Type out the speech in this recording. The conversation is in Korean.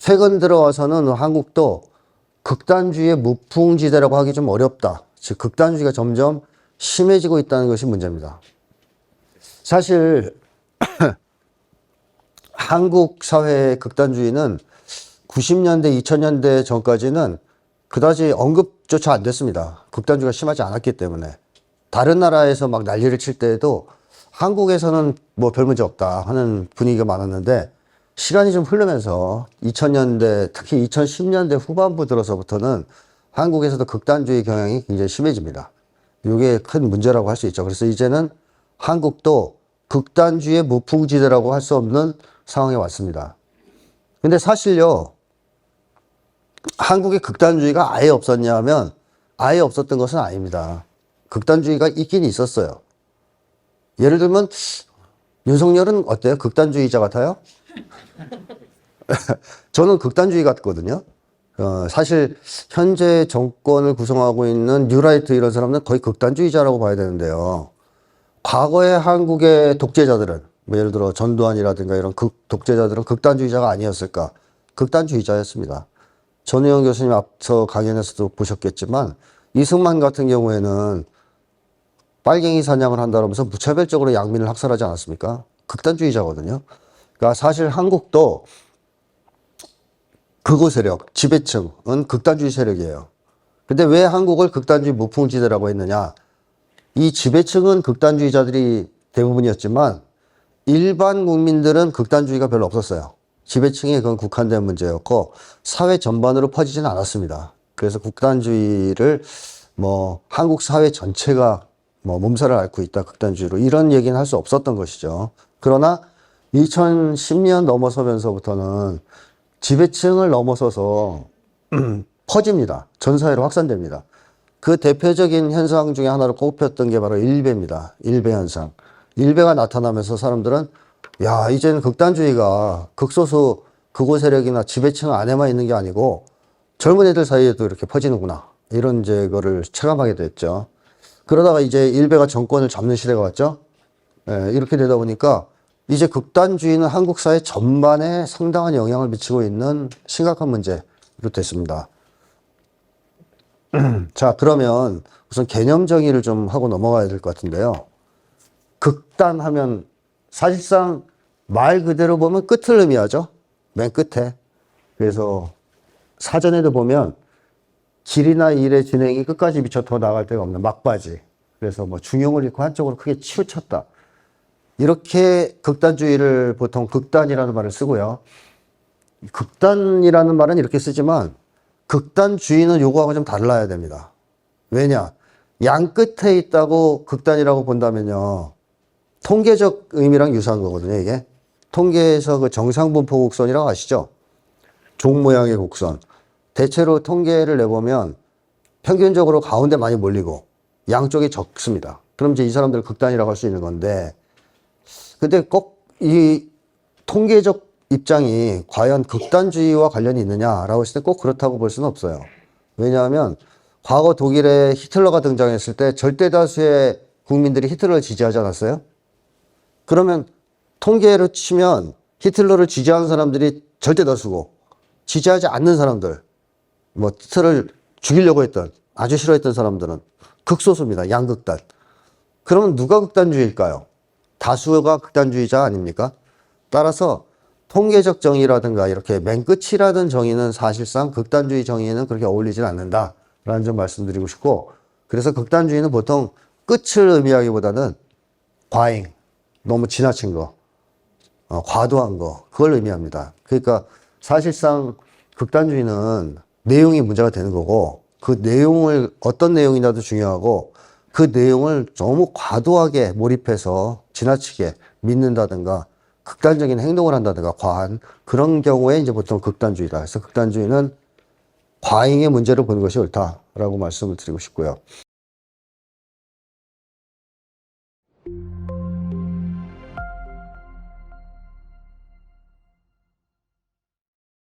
최근 들어와서는 한국도 극단주의의 무풍지대라고 하기 좀 어렵다. 즉 극단주의가 점점 심해지고 있다는 것이 문제입니다. 사실 한국 사회의 극단주의는 90년대, 2000년대 전까지는 그다지 언급조차 안 됐습니다. 극단주의가 심하지 않았기 때문에. 다른 나라에서 막 난리를 칠 때에도 한국에서는 뭐 별 문제 없다 하는 분위기가 많았는데 시간이 좀 흐르면서 2000년대, 특히 2010년대 후반부 들어서부터는 한국에서도 극단주의 경향이 굉장히 심해집니다. 이게 큰 문제라고 할 수 있죠. 그래서 이제는 한국도 극단주의의 무풍지대라고 할 수 없는 상황에 왔습니다. 근데 사실요, 한국에 극단주의가 아예 없었냐 하면 아예 없었던 것은 아닙니다. 극단주의가 있긴 있었어요. 예를 들면 윤석열은 어때요? 극단주의자 같아요? 저는 극단주의 같거든요. 사실 현재 정권을 구성하고 있는 뉴라이트 이런 사람들은 거의 극단주의자라고 봐야 되는데요. 과거에 한국의 독재자들은 뭐 예를 들어 전두환이라든가 이런 독재자들은 극단주의자가 아니었을까? 극단주의자였습니다. 전우영 교수님 앞서 강연에서도 보셨겠지만 이승만 같은 경우에는 빨갱이 사냥을 한다면서 무차별적으로 양민을 학살하지 않았습니까? 극단주의자거든요. 그러니까 사실 한국도 극우 세력, 지배층은 극단주의 세력이에요. 근데 왜 한국을 극단주의 무풍지대라고 했느냐? 이 지배층은 극단주의자들이 대부분이었지만 일반 국민들은 극단주의가 별로 없었어요. 지배층에 그건 국한된 문제였고 사회 전반으로 퍼지지는 않았습니다. 그래서 극단주의를 뭐 한국 사회 전체가 뭐 몸살을 앓고 있다 극단주의로 이런 얘기는 할 수 없었던 것이죠. 그러나 2010년 넘어서면서부터는 지배층을 넘어서서 퍼집니다. 전 사회로 확산됩니다. 그 대표적인 현상 중에 하나로 꼽혔던 게 바로 일배입니다. 일배 현상. 일배가 나타나면서 사람들은 야, 이제는 극단주의가 극소수 극우 세력이나 지배층 안에만 있는 게 아니고 젊은 애들 사이에도 이렇게 퍼지는구나. 이런 이제 거를 체감하게 됐죠. 그러다가 이제 일베가 정권을 잡는 시대가 왔죠. 예, 이렇게 되다 보니까 이제 극단주의는 한국 사회 전반에 상당한 영향을 미치고 있는 심각한 문제로 됐습니다. 자, 그러면 우선 개념 정의를 좀 하고 넘어가야 될 것 같은데요. 극단하면 사실상 말 그대로 보면 끝을 의미하죠. 맨 끝에. 그래서 사전에도 보면 길이나 일의 진행이 끝까지 미쳐 더 나갈 데가 없는 막바지. 그래서 뭐 중용을 잃고 한쪽으로 크게 치우쳤다. 이렇게 극단주의를 보통 극단이라는 말을 쓰고요. 극단이라는 말은 이렇게 쓰지만 극단주의는 요거하고 좀 달라야 됩니다. 왜냐? 양 끝에 있다고 극단이라고 본다면요. 통계적 의미랑 유사한 거거든요, 이게. 통계에서 그 정상분포 곡선이라고 아시죠? 종 모양의 곡선. 대체로 통계를 내보면 평균적으로 가운데 많이 몰리고 양쪽이 적습니다. 그럼 이제 이 사람들을 극단이라고 할 수 있는 건데, 근데 꼭 이 통계적 입장이 과연 극단주의와 관련이 있느냐라고 했을 때 꼭 그렇다고 볼 수는 없어요. 왜냐하면 과거 독일에 히틀러가 등장했을 때 절대 다수의 국민들이 히틀러를 지지하지 않았어요? 그러면 통계로 치면 히틀러를 지지하는 사람들이 절대 다수고 지지하지 않는 사람들, 뭐 히틀러를 죽이려고 했던 아주 싫어했던 사람들은 극소수입니다. 양극단. 그러면 누가 극단주의일까요? 다수가 극단주의자 아닙니까? 따라서 통계적 정의라든가 이렇게 맨 끝이라는 정의는 사실상 극단주의 정의에는 그렇게 어울리지 않는다라는 점 말씀드리고 싶고, 그래서 극단주의는 보통 끝을 의미하기보다는 과잉, 너무 지나친 거, 과도한 거, 그걸 의미합니다. 그러니까 사실상 극단주의는 내용이 문제가 되는 거고, 그 내용을 어떤 내용이냐도 중요하고 그 내용을 너무 과도하게 몰입해서 지나치게 믿는다든가 극단적인 행동을 한다든가 과한 그런 경우에 이제 보통 극단주의다. 그래서 극단주의는 과잉의 문제를 보는 것이 옳다라고 말씀을 드리고 싶고요.